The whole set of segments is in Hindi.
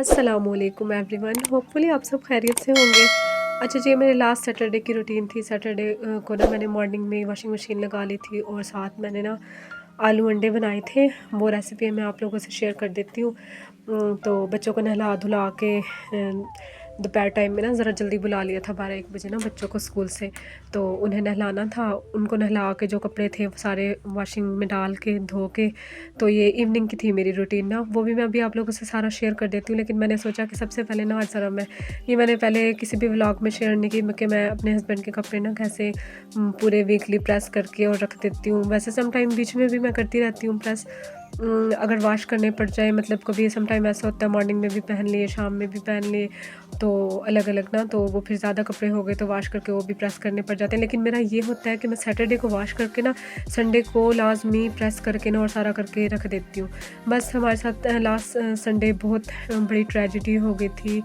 अस्सलामुअलैकुम एवरीवन, होपफुली आप सब खैरियत से होंगे। अच्छा जी, मेरे लास्ट सैटरडे की रूटीन थी। सैटरडे को ना मैंने मॉर्निंग में वॉशिंग मशीन लगा ली थी और साथ मैंने ना आलू अंडे बनाए थे। वो रेसिपी मैं आप लोगों से शेयर कर देती हूँ। तो बच्चों को नहला धुला के दोपहर टाइम में ना ज़रा जल्दी बुला लिया था, 12-1 बजे ना बच्चों को स्कूल से। तो उन्हें नहलाना था, उनको नहला के जो कपड़े थे वो सारे वॉशिंग में डाल के धो के, तो ये इवनिंग की थी मेरी रूटीन ना। वो भी मैं अभी आप लोगों से सारा शेयर कर देती हूँ, लेकिन मैंने सोचा कि सबसे पहले ना आज ज़रा मैंने पहले किसी भी व्लॉग में शेयर नहीं की कि मैं अपने हस्बैंड के कपड़े ना कैसे पूरे वीकली प्रेस करके और रख देती हूँ। वैसे सम टाइम बीच में भी मैं करती रहती हूँ प्रेस, अगर वॉश करने पड़ जाए। मतलब कभी सम टाइम ऐसा होता है मॉर्निंग में भी पहन लिए, शाम में भी पहन लिए, तो अलग अलग ना, तो वो फिर ज़्यादा कपड़े हो गए तो वॉश करके वो भी प्रेस करने पड़ जाते हैं। लेकिन मेरा ये होता है कि मैं सैटरडे को वॉश करके ना संडे को लाजमी प्रेस करके ना और सारा करके रख देती हूँ। बस हमारे साथ लास्ट संडे बहुत बड़ी ट्रेजिडी हो गई थी।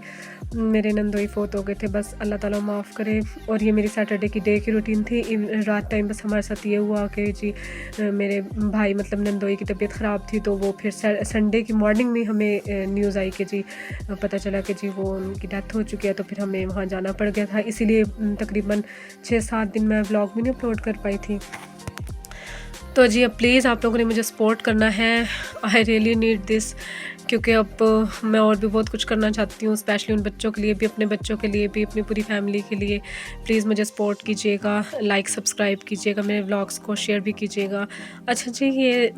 मेरे नंदोई फोत हो गए थे, बस अल्लाह ताला माफ़ करे। और ये मेरी सैटरडे की डे की रूटीन थी। रात टाइम बस हमारे साथ ये हुआ कि जी मेरे भाई मतलब नंदोई की तबीयत ख़राब थी, तो वो फिर संडे की मॉर्निंग में हमें न्यूज़ आई कि जी पता चला कि जी वो उनकी डेथ हो चुकी है। तो फिर हमें वहाँ जाना पड़ गया था, इसीलिए तकरीबन 6-7 दिन मैं व्लॉग भी नहीं अपलोड कर पाई थी। तो जी अब प्लीज़ आप लोगों ने मुझे सपोर्ट करना है। आई रियली नीड दिस, क्योंकि अब मैं और भी बहुत कुछ करना चाहती हूँ, स्पेशली उन बच्चों के लिए भी, अपने बच्चों के लिए भी, अपनी पूरी फैमिली के लिए। प्लीज़ मुझे सपोर्ट कीजिएगा, लाइक सब्सक्राइब कीजिएगा, मेरे व्लॉग्स को शेयर भी कीजिएगा। अच्छा जी, ये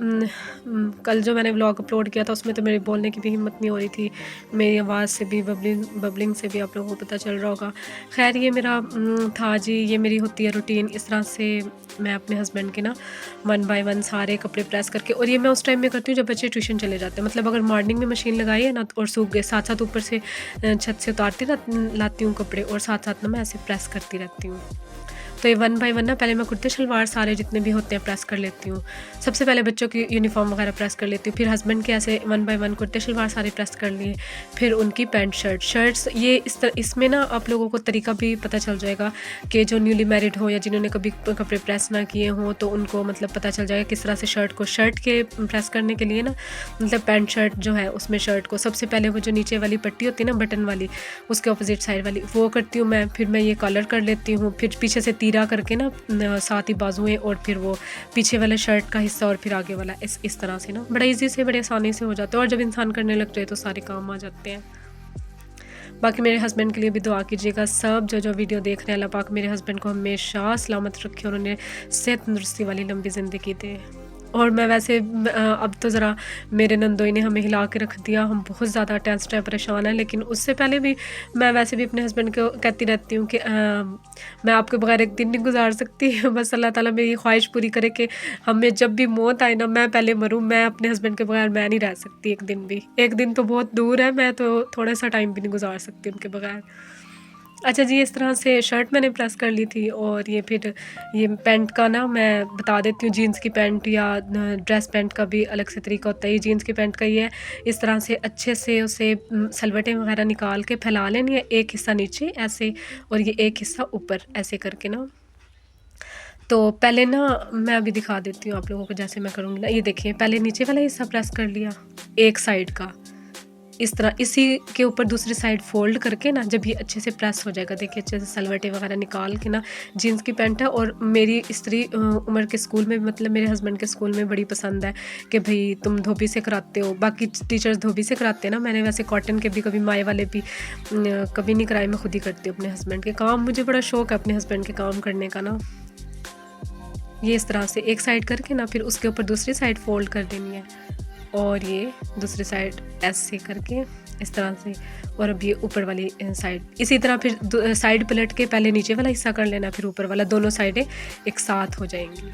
कल जो मैंने व्लॉग अपलोड किया था उसमें तो मेरे बोलने की भी हिम्मत नहीं हो रही थी। मेरी आवाज़ से भी, बबलिंग से भी आप लोगों को पता चल रहा होगा। खैर ये मेरा था जी, ये मेरी होती है रूटीन। इस तरह से मैं अपने हस्बैंड के ना 1 बाय 1 सारे कपड़े प्रेस करके, और ये मैं उस टाइम में करती हूँ जब बच्चे ट्यूशन चले जाते हैं। मतलब अगर मॉर्निंग में मशीन लगाई है ना और सूख गए, साथ साथ ऊपर से छत से उतारती लाती हूँ कपड़े, और साथ साथ ना मैं ऐसे प्रेस करती रहती हूँ। तो ये 1 बाय 1 ना पहले मैं कुर्ते शलवार सारे जितने भी होते हैं प्रेस कर लेती हूँ। सबसे पहले बच्चों की यूनिफॉर्म वगैरह प्रेस कर लेती हूँ, फिर हस्बैंड के ऐसे 1 बाय 1 कुर्ते शलवार सारे प्रेस कर लिए, फिर उनकी पैंट शर्ट्स। ये इसमें ना आप लोगों को तरीका भी पता चल जाएगा कि जो न्यूली मैरिड हो या जिन्होंने कभी कपड़े प्रेस ना किए हों, तो उनको मतलब पता चल जाएगा किस तरह से शर्ट के प्रेस करने के लिए ना, मतलब पैंट शर्ट जो है उसमें शर्ट को सबसे पहले वो जो नीचे वाली पट्टी होती है ना बटन वाली, उसके अपोजिट साइड वाली वो करती हूँ मैं। फिर मैं ये कॉलर कर लेती हूँ, फिर पीछे से तीरा करके ना साथ ही बाजुएं, और फिर वो पीछे वाला शर्ट का हिस्सा और फिर आगे वाला, इस तरह से ना बड़ा इजी से, बड़े आसानी से हो जाता है। और जब इंसान करने लग जाए तो सारे काम आ जाते हैं। बाकी मेरे हस्बैंड के लिए भी दुआ कीजिएगा। सब जो वीडियो देख रहे हैं, अल्लाह पाक मेरे हस्बैंड को हमेशा सलामत रखे और उन्हें सेहत तंदुरुस्ती वाली लंबी ज़िंदगी दे। और मैं वैसे अब तो ज़रा मेरे नंदोई ने हमें हिला के रख दिया, हम बहुत ज़्यादा टेंस्ड हैं, परेशान हैं। लेकिन उससे पहले भी मैं वैसे भी अपने हस्बैंड को कहती रहती हूँ कि मैं आपके बगैर एक दिन नहीं गुजार सकती। बस अल्लाह ताला मेरी ख्वाहिश पूरी करे कि हमें जब भी मौत आए ना, मैं पहले मरूँ। मैं अपने हस्बैंड के बगैर मैं नहीं रह सकती एक दिन भी। एक दिन तो बहुत दूर है, मैं तो थोड़ा सा टाइम भी नहीं गुजार सकती उनके बगैर। अच्छा जी, इस तरह से शर्ट मैंने प्रेस कर ली थी। और ये फिर ये पैंट का ना मैं बता देती हूँ, जीन्स की पैंट या ड्रेस पैंट का भी अलग से तरीका होता है। ये जीन्स की पैंट का ये है, इस तरह से अच्छे से उसे सलवटें वगैरह निकाल के फैला लेनी है, एक हिस्सा नीचे ऐसे और ये एक हिस्सा ऊपर ऐसे करके ना। तो पहले ना मैं अभी दिखा देती हूँ आप लोगों को जैसे मैं करूँगी ना। ये देखिए, पहले नीचे वाला हिस्सा प्रेस कर लिया एक साइड का, इस तरह इसी के ऊपर दूसरी साइड फोल्ड करके ना, जब ये अच्छे से प्रेस हो जाएगा, देखिए अच्छे से सलवटें वगैरह निकाल के ना। जीन्स की पैंट है और मेरी स्त्री उम्र के स्कूल में, मतलब मेरे हस्बैंड के स्कूल में बड़ी पसंद है कि भाई तुम धोबी से कराते हो। बाकी टीचर्स धोबी से कराते हैं ना, मैंने वैसे कॉटन के भी, कभी माए वाले भी कभी नहीं कराए। मैं खुद ही करती हूँ अपने हस्बैंड के काम, मुझे बड़ा शौक है अपने हस्बैंड के काम करने का ना। ये इस तरह से एक साइड करके ना, फिर उसके ऊपर दूसरी साइड फोल्ड कर देनी है, और ये दूसरी साइड ऐसे करके इस तरह से। और अब ये ऊपर वाली साइड इसी तरह फिर साइड पलट के पहले नीचे वाला हिस्सा कर लेना, फिर ऊपर वाला, दोनों साइडें एक साथ हो जाएंगी।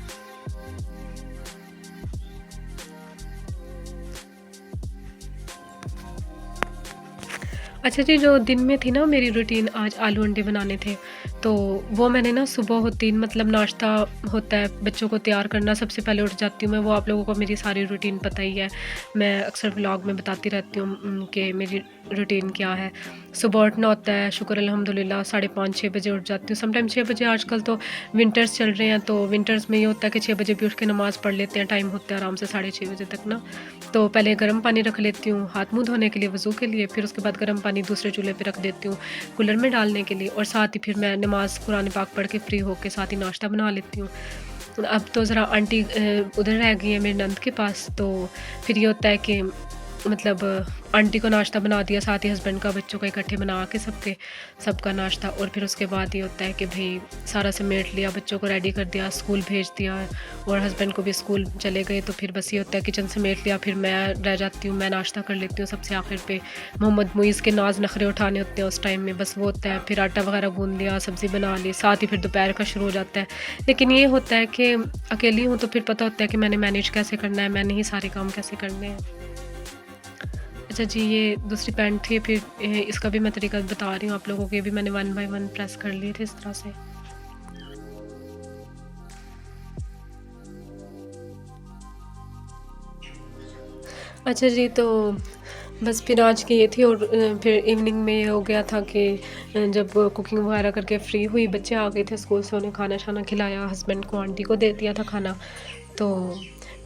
अच्छा जी, जो दिन में थी ना मेरी रूटीन, आज आलू अंडे बनाने थे, तो वो मैंने ना सुबह होती मतलब नाश्ता होता है, बच्चों को तैयार करना, सबसे पहले उठ जाती हूँ मैं, वो आप लोगों को मेरी सारी रूटीन पता ही है। मैं अक्सर व्लॉग में बताती रहती हूँ कि मेरी रूटीन क्या है। सुबह उठना होता है, शुक्र अल्हम्दुलिल्लाह 5:30-6 बजे उठ जाती हूँ, समटाइम 6 बजे। आजकल तो विंटर्स चल रहे हैं, तो विंटर्स में ये होता है कि 6 बजे भी उठ के नमाज़ पढ़ लेते हैं, टाइम होता है आराम से 6:30 बजे तक ना। तो पहले गर्म पानी रख लेती हूँ हाथ मुँह धोने के लिए, वज़ू के लिए, फिर उसके बाद गर्म पानी दूसरे चूल्हे पे रख देती हूँ कूलर में डालने के लिए, और साथ ही फिर मैं नमाज़ कुरान पाक पढ़ के फ्री होके साथ ही नाश्ता बना लेती हूँ। अब तो ज़रा आंटी उधर रह गई है मेरी नंद के पास, तो फिर ये होता है कि मतलब आंटी को नाश्ता बना दिया, साथ ही हस्बैंड का, बच्चों का इकट्ठे बना के सबका नाश्ता, और फिर उसके बाद ये होता है कि भाई सारा समेट लिया, बच्चों को रेडी कर दिया, स्कूल भेज दिया, और हस्बैंड को भी स्कूल चले गए, तो फिर बस ये होता है किचन समेट लिया, फिर मैं रह जाती हूँ, मैं नाश्ता कर लेती हूँ सबसे आखिर पे। मोहम्मद मुइज़ के नाज नखरे उठाने होते हैं उस टाइम में, बस वो होता है। फिर आटा वगैरह गूँध लिया, सब्ज़ी बना ली, साथ ही फिर दोपहर का शुरू हो जाता है। लेकिन ये होता है कि अकेली हूँ, तो फिर पता होता है कि मैंने मैनेज कैसे करना है, मैंने ही सारे काम कैसे करने हैं। अच्छा जी, ये दूसरी पैंट थी, फिर इसका भी मैं तरीका बता रही हूँ आप लोगों को। ये भी मैंने 1 बाय 1 प्रेस कर लिए थे इस तरह से। अच्छा जी, तो बस फिर आज की ये थी, और फिर इवनिंग में ये हो गया था कि जब कुकिंग वगैरह करके फ्री हुई, बच्चे आ गए थे स्कूल से, उन्हें खाना शाना खिलाया, हस्बैंड को, आंटी को दे दिया था खाना। तो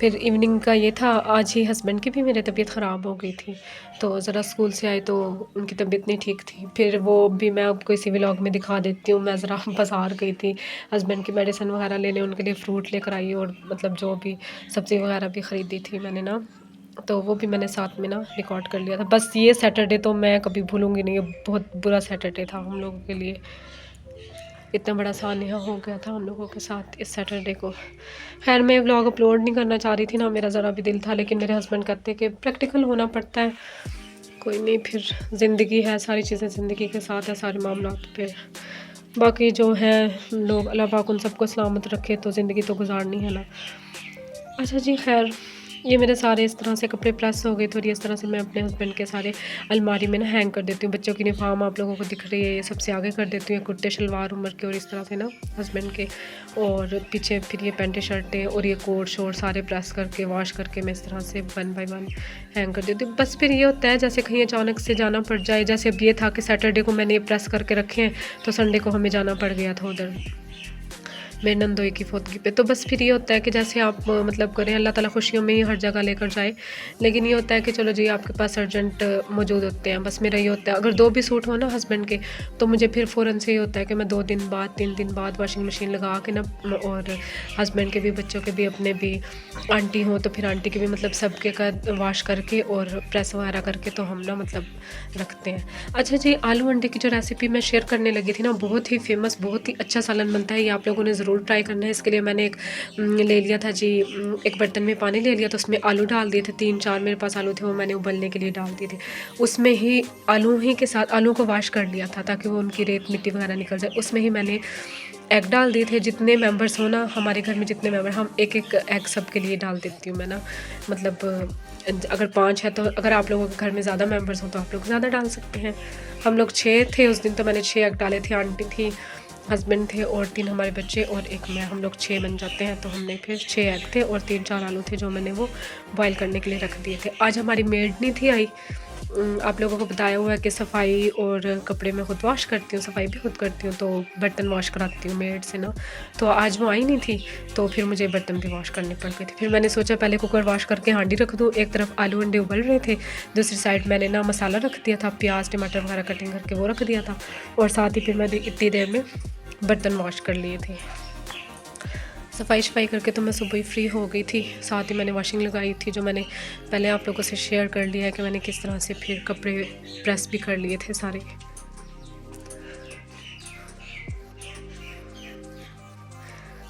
फिर इवनिंग का ये था, आज ही हस्बैंड की भी मेरी तबीयत ख़राब हो गई थी, तो ज़रा स्कूल से आए तो उनकी तबीयत नहीं ठीक थी। फिर वो भी मैं आपको इसी व्लॉग में दिखा देती हूँ। मैं ज़रा बाज़ार गई थी हस्बैंड की मेडिसिन वगैरह लेने, उनके लिए फ़्रूट लेकर आई, और मतलब जो भी सब्ज़ी वगैरह भी ख़रीदी थी मैंने ना, तो वो भी मैंने साथ में ना रिकॉर्ड कर लिया था। बस ये सैटरडे तो मैं कभी भूलूँगी नहीं, ये बहुत बुरा सैटरडे था हम लोगों के लिए। इतना बड़ा सानिया हो गया था हम लोगों के साथ इस सैटरडे को। ख़ैर मैं व्लॉग अपलोड नहीं करना चाह रही थी ना, मेरा ज़रा भी दिल था, लेकिन मेरे हस्बैंड कहते कि प्रैक्टिकल होना पड़ता है। कोई नहीं, फिर ज़िंदगी है, सारी चीज़ें ज़िंदगी के साथ है, सारे मामलात पे। बाकी जो है लोग, अल्लाह पाक उन सबको सलामत रखे, तो ज़िंदगी तो गुज़ारनी है ना। अच्छा जी, ख़ैर ये मेरे सारे इस तरह से कपड़े प्रेस हो गए थे, और ये इस तरह से मैं अपने हस्बैंड के सारे अलमारी में ना हैंग कर देती हूँ। बच्चों की यूनिफॉर्म आप लोगों को दिख रही है, ये सबसे आगे कर देती हूँ, कुर्ते शलवार उम्र के, और इस तरह से ना हस्बैंड के, और पीछे फिर ये पैंटें शर्टें और ये कोट शोट सारे प्रेस करके वॉश करके मैं इस तरह से 1 बाय 1 हैंग कर देती हूँ। बस फिर ये होता है जैसे कहीं अचानक से जाना पड़ जाए, जैसे अब ये था कि सैटरडे को मैंने ये प्रेस करके रखे हैं, तो संडे को हमें जाना पड़ गया था उधर मेरे नंदोई की फ़ोटगी पे। तो बस फिर ये होता है कि जैसे आप मतलब करें, अल्लाह ताला खुशियों में ही हर जगह लेकर जाए। लेकिन ये होता है कि चलो जी आपके पास अर्जेंट मौजूद होते हैं। बस मेरा ये होता है, अगर 2 भी सूट हो ना हस्बैंड के, तो मुझे फिर फ़ौरन से ये होता है कि मैं 2 दिन बाद 3 दिन बाद वॉशिंग मशीन लगा के ना, और हस्बैंड के भी, बच्चों के भी, अपने भी, आंटी हो तो फिर आंटी के भी, मतलब सबके का वॉश करके और प्रेस वगैरह करके तो हम ना मतलब रखते हैं। अच्छा जी, आलू अंडे की जो रेसिपी मैं शेयर करने लगी थी ना, बहुत ही फेमस, बहुत ही अच्छा सालन बनता है, ये आप लोगों ने ज़रूर ट्राई करना है। इसके लिए मैंने एक ले लिया था जी, एक बर्तन में पानी ले लिया, तो उसमें आलू डाल दिए थे, 3-4 मेरे पास आलू थे, वो मैंने उबलने के लिए डाल दिए थे। उसमें ही आलू ही के साथ आलू को वॉश कर लिया था ताकि वो उनकी रेत मिट्टी वगैरह निकल जाए। उसमें ही मैंने एग डाल दिए थे। जितने मेंबर्स हो ना हमारे घर में, जितने मेंबर, हम एक एक एग सब के लिए डाल देती हूँ मैं ना, मतलब अगर 5 है तो, अगर आप लोगों के घर में ज़्यादा मेंबर्स हो तो आप लोग ज़्यादा डाल सकते हैं। हम लोग 6 थे उस दिन, तो मैंने 6 एग डाले थे, आंटी थी, हस्बैंड थे, और 3 हमारे बच्चे और 1 मैं, हम लोग 6 बन जाते हैं। तो हमने फिर 6 एग थे और 3-4 आलू थे जो मैंने वो बॉयल करने के लिए रख दिए थे। आज हमारी मेड नहीं थी आई। आप लोगों को बताया हुआ है कि सफाई और कपड़े मैं खुद वॉश करती हूँ, सफाई भी खुद करती हूँ, तो बर्तन वॉश कराती हूँ मेड से ना। तो आज वो आई नहीं थी, तो फिर मुझे बर्तन भी वॉश करने पड़ गए थे। फिर मैंने सोचा पहले कुकर वॉश करके हांडी रख दूँ, एक तरफ आलू अंडे उबल रहे थे, दूसरी साइड मैंने ना मसाला रख दिया था, प्याज टमाटर वगैरह कटिंग करके वो रख दिया था, और साथ ही फिर मैं इतनी देर में बर्तन वॉश कर लिए थे। सफाई करके तो मैं सुबह ही फ्री हो गई थी। साथ ही मैंने वॉशिंग लगाई थी, जो मैंने पहले आप लोगों से शेयर कर लिया है कि मैंने किस तरह से फिर कपड़े प्रेस भी कर लिए थे सारे।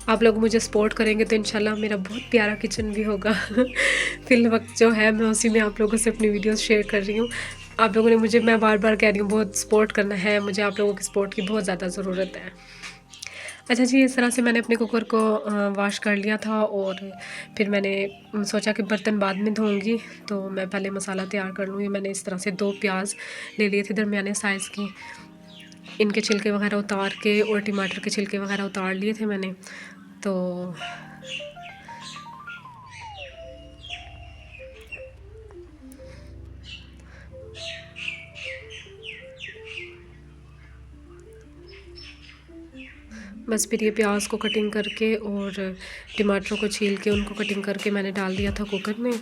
आप लोग मुझे सपोर्ट करेंगे तो इंशाल्लाह मेरा बहुत प्यारा किचन भी होगा। फिल वक्त जो है मैं उसी में आप लोगों से अपनी वीडियोस शेयर कर रही हूँ। आप लोगों ने मुझे, मैं बार बार कह रही हूँ, बहुत सपोर्ट करना है मुझे, आप लोगों की सपोर्ट की बहुत ज़्यादा ज़रूरत है। अच्छा जी, इस तरह से मैंने अपने कुकर को वॉश कर लिया था और फिर मैंने सोचा कि बर्तन बाद में धोऊँगी, तो मैं पहले मसाला तैयार कर लूँगी। मैंने इस तरह से 2 प्याज ले लिए थे दरमियाने साइज़ के, इनके छिलके वगैरह उतार के और टमाटर के छिलके वगैरह उतार लिए थे मैंने। तो बस फिर ये प्याज को कटिंग करके और टमाटरों को छील के उनको कटिंग करके मैंने डाल दिया था कुकर में।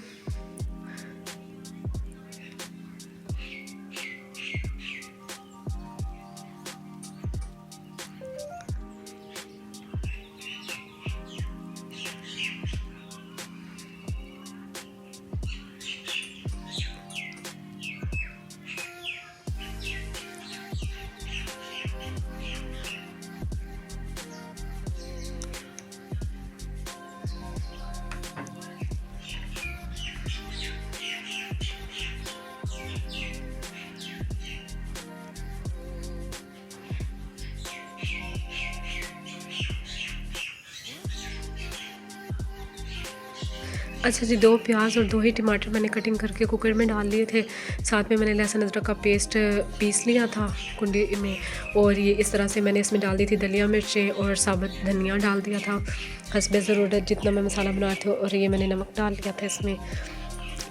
अच्छा जी, 2 प्याज और 2 ही टमाटर मैंने कटिंग करके कुकर में डाल लिए थे। साथ में मैंने लहसुन अदरक का पेस्ट पीस लिया था कुंडी में, और ये इस तरह से मैंने इसमें डाल दी थी दलिया मिर्चें और साबुत धनिया डाल दिया था हस्बे ज़रूरत जितना मैं मसाला बना थे। और ये मैंने नमक डाल दिया था इसमें,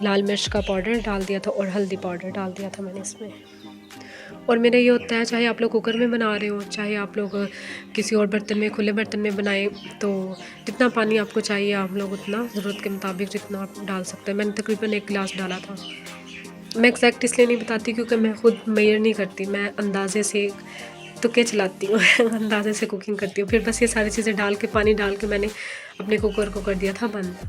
लाल मिर्च का पाउडर डाल दिया था और हल्दी पाउडर डाल दिया था मैंने इसमें। और मेरा ये होता है, चाहे आप लोग कुकर में बना रहे हो, चाहे आप लोग किसी और बर्तन में, खुले बर्तन में बनाएं, तो जितना पानी आपको चाहिए आप लोग उतना ज़रूरत के मुताबिक जितना आप डाल सकते हैं। मैंने तकरीबन 1 गिलास डाला था। मैं एग्जैक्ट इसलिए नहीं बताती क्योंकि मैं खुद मेजर नहीं करती, मैं अंदाज़े से तुक्के चलाती हूँ अंदाज़े से कुकिंग करती हूँ। फिर बस ये सारी चीज़ें डाल के, पानी डाल के मैंने अपने कुकर को कर दिया था बंद।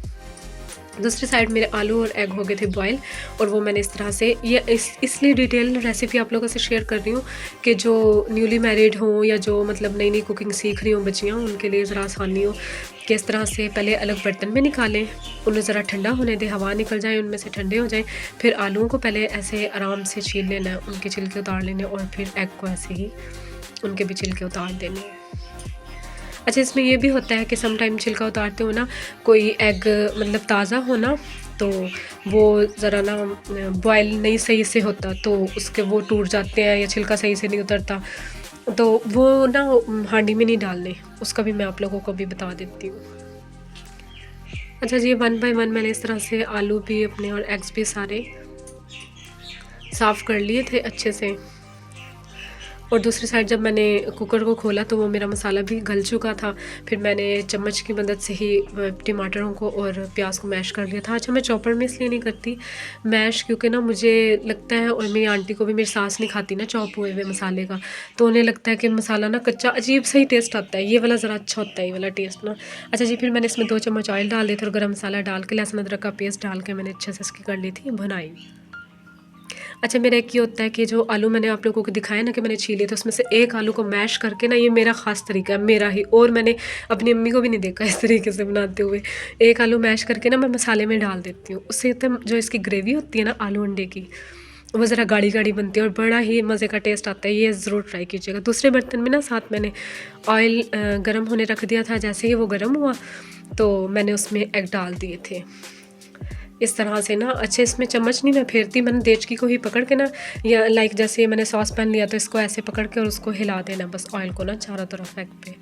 दूसरी साइड मेरे आलू और एग हो गए थे बॉयल, और वो मैंने इस तरह से, ये इसलिए डिटेल रेसिपी आप लोगों से शेयर कर रही हूँ कि जो न्यूली मैरिड हों या जो मतलब नई नई कुकिंग सीख रही हों बच्चियाँ, उनके लिए ज़रा आसानी हो कि इस तरह से पहले अलग बर्तन में निकालें, उन्हें ज़रा ठंडा होने दें, हवा निकल जाए उनमें से, ठंडे हो जाए। फिर आलूओं को पहले ऐसे आराम से छील लेना है, उनके छिलके उतार लेने, और फिर एग को ऐसे ही उनके भी छिलके उतार देने हैं। अच्छा, इसमें ये भी होता है कि सम टाइम छिलका उतारते हो ना, कोई एग मतलब ताज़ा हो ना, तो वो ज़रा ना बॉयल नहीं सही से होता, तो उसके वो टूट जाते हैं या छिलका सही से नहीं उतरता, तो वो ना हांडी में नहीं डालने, उसका भी मैं आप लोगों को भी बता देती हूँ। अच्छा जी, 1 बाय 1 मैंने इस तरह से आलू भी अपने और एग्स भी सारे साफ़ कर लिए थे अच्छे से। और दूसरी साइड जब मैंने कुकर को खोला तो वो मेरा मसाला भी गल चुका था। फिर मैंने चम्मच की मदद से ही टमाटरों को और प्याज को मैश कर लिया था। अच्छा, मैं चॉपर में इसलिए नहीं करती मैश, क्योंकि ना मुझे लगता है, और मेरी आंटी को भी, मेरी सास नहीं खाती ना चॉप हुए हुए मसाले का, तो उन्हें लगता है कि मसाला ना कच्चा अजीब सा ही टेस्ट आता है। ये वाला ज़रा अच्छा होता है, ये वाला टेस्ट ना। अच्छा जी, फिर मैंने इसमें 2 चम्मच ऑयल डाल दिए थे और गरम मसाला डाल के, लहसुन अदरक का पेस्ट डाल के मैंने अच्छे से इसकी कर ली थी भुनाई। अच्छा, मेरा एक ये होता है कि जो आलू मैंने आप लोगों को दिखाया ना कि मैंने छीले, तो उसमें से एक आलू को मैश करके ना, ये मेरा ख़ास तरीका है, मेरा ही, और मैंने अपनी अम्मी को भी नहीं देखा इस तरीके से बनाते हुए। एक आलू मैश करके ना मैं मसाले में डाल देती हूँ, उससे तो जो इसकी ग्रेवी होती है ना आलू अंडे की, वो ज़रा गाढ़ी गाढ़ी बनती है और बड़ा ही मज़े का टेस्ट आता है। ये ज़रूर ट्राई कीजिएगा। दूसरे बर्तन में ना साथ मैंने ऑयल गर्म होने रख दिया था। जैसे ही वो गर्म हुआ तो मैंने उसमें एग डाल दिए थे इस तरह से ना। अच्छे, इसमें चम्मच नहीं मैं फेरती, मैंने देचकी को ही पकड़ के ना, या लाइक जैसे मैंने सॉस पैन लिया तो इसको ऐसे पकड़ के और उसको हिला देना बस, ऑयल को ना चारों तरफ एग पे।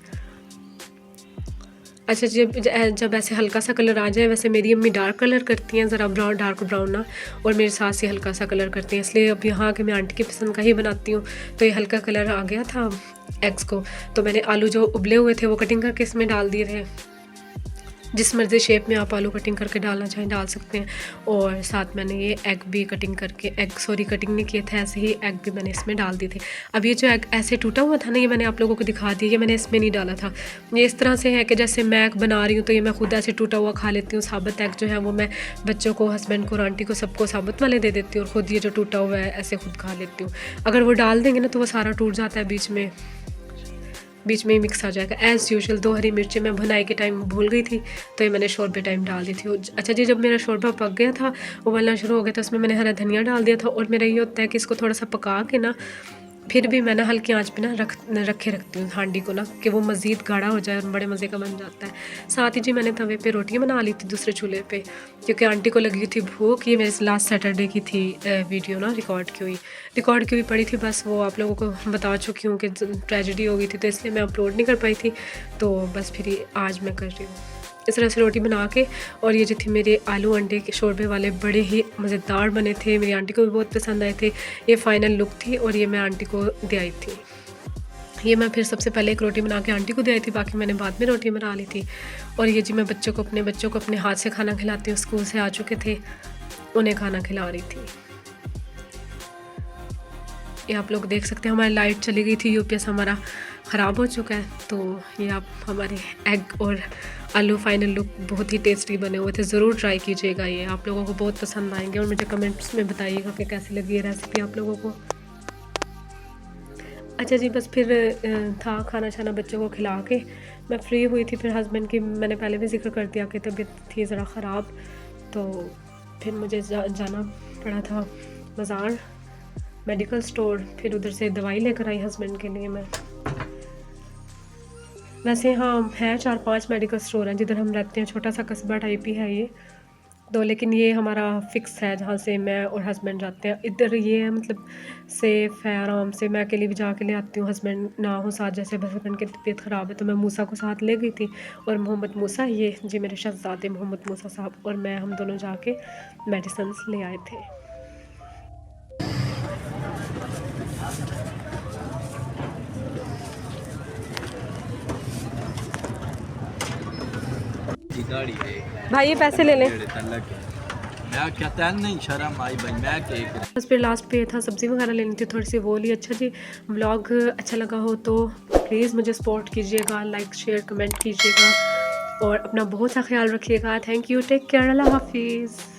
अच्छा, जब ऐसे हल्का सा कलर आ जाए, वैसे मेरी अम्मी डार्क कलर करती हैं, ज़रा ब्राउन, डार्क ब्राउन ना, और मेरी सास ये हल्का सा कलर करती हैं, इसलिए अब यहाँ के मैं आंटी की पसंद का ही बनाती हूँ। तो ये हल्का कलर आ गया था एग्स को, तो मैंने आलू जो उबले हुए थे वो कटिंग करके इसमें डाल दिए थे। जिस मर्ज़ी शेप में आप आलू कटिंग करके डालना चाहें डाल सकते हैं। और साथ मैंने ये एग भी कटिंग करके, कटिंग नहीं किए थे, ऐसे ही एग भी मैंने इसमें डाल दिए थे। अब ये जो एग ऐसे टूटा हुआ था ना, ये मैंने आप लोगों को दिखा दिया, ये मैंने इसमें नहीं डाला था। ये इस तरह से है कि जैसे मैं एग बना रही हूँ तो ये मैं खुद ऐसे टूटा हुआ खा लेती हूँ। साबुत एग जो है वो मैं बच्चों को, हस्बैंड को और आंटी को सबको साबुत वाले दे देती हूँ, और ख़ुद ये जो टूटा हुआ है ऐसे खुद खा लेती हूँ। अगर वो डाल देंगे ना तो वो सारा टूट जाता है, बीच में ही मिक्स आ जाएगा। एज़ यूजुअल 2 हरी मिर्चें मैं भुनाई के टाइम भूल गई थी, तो ये मैंने शोरबे टाइम डाल दी थी। अच्छा जी, जब मेरा शोरबा पक गया था, उबलना शुरू हो गया था, उसमें मैंने हरा धनिया डाल दिया था। और मेरा ये होता है कि इसको थोड़ा सा पका के ना, फिर भी मैं ना हल्की आंच पे ना रखती हूँ हांडी को ना, कि वो मज़ीद गाढ़ा हो जाए और बड़े मज़े का बन जाता है। साथ ही जी मैंने तवे पे रोटियां बना ली थी दूसरे चूल्हे पे, क्योंकि आंटी को लगी थी भूख। ये मेरे लास्ट सैटरडे की थी वीडियो ना रिकॉर्ड की हुई पड़ी थी, बस वो आप लोगों को बता चुकी हूँ कि ट्रेजेडी हो गई थी, तो इसलिए मैं अपलोड नहीं कर पाई थी। तो बस फिर आज मैं कर रही हूँ इस तरह से रोटी बना के। और ये जो थी मेरे आलू अंडे के शोरबे वाले बड़े ही मज़ेदार बने थे, मेरी आंटी को भी बहुत पसंद आए थे। ये फ़ाइनल लुक थी और ये मैं आंटी को दे आई थी। ये मैं फिर सबसे पहले एक रोटी बना के आंटी को दे आई थी, बाकी मैंने बाद में रोटी बना ली थी। और ये जी मैं अपने बच्चों को अपने हाथ से खाना खिलाती हूँ, स्कूल से आ चुके थे, उन्हें खाना खिला रही थी। ये आप लोग देख सकते हैं हमारी लाइट चली गई थी, यूपीएस हमारा ख़राब हो चुका है। तो ये आप हमारे एग और आलू फाइनल लुक बहुत ही टेस्टी बने हुए थे, ज़रूर ट्राई कीजिएगा, ये आप लोगों को बहुत पसंद आएंगे। और मुझे कमेंट्स में बताइएगा कि कैसी लगी ये रेसिपी आप लोगों को। अच्छा जी, बस फिर था खाना छाना बच्चों को खिला के मैं फ्री हुई थी। फिर हस्बैंड की मैंने पहले भी जिक्र कर दिया कि तबीयत थी ज़रा ख़राब, तो फिर मुझे जाना पड़ा था बाज़ार मेडिकल स्टोर। फिर उधर से दवाई लेकर आई हस्बैंड के लिए मैं। वैसे हाँ है 4-5 मेडिकल स्टोर हैं जिधर हम रहते हैं, छोटा सा कस्बा टाइप ही है ये तो, लेकिन ये हमारा फ़िक्स है जहाँ से मैं और हस्बैंड जाते हैं। इधर ये है मतलब सेफ़ है, आराम से मैं अकेली भी जाके ले आती हूँ, हस्बैंड ना हो साथ। जैसे हस्बैंड की तबीयत ख़राब है तो मैं मूसा को साथ ले गई थी, और मोहम्मद मूसा, ये जी मेरे शहज़ादे मोहम्मद मूसा साहब और मैं, हम दोनों जाके मेडिसिन्स ले आए थे। भाई ये पैसे ले लें। बस फिर लास्ट पे था सब्ज़ी वगैरह लेनी थी थोड़ी सी, वो ली। अच्छा जी, व्लॉग अच्छा लगा हो तो प्लीज़ मुझे सपोर्ट कीजिएगा, लाइक शेयर कमेंट कीजिएगा और अपना बहुत सा ख्याल रखिएगा। थैंक यू, टेक केयर, अल्लाह हाफिज़।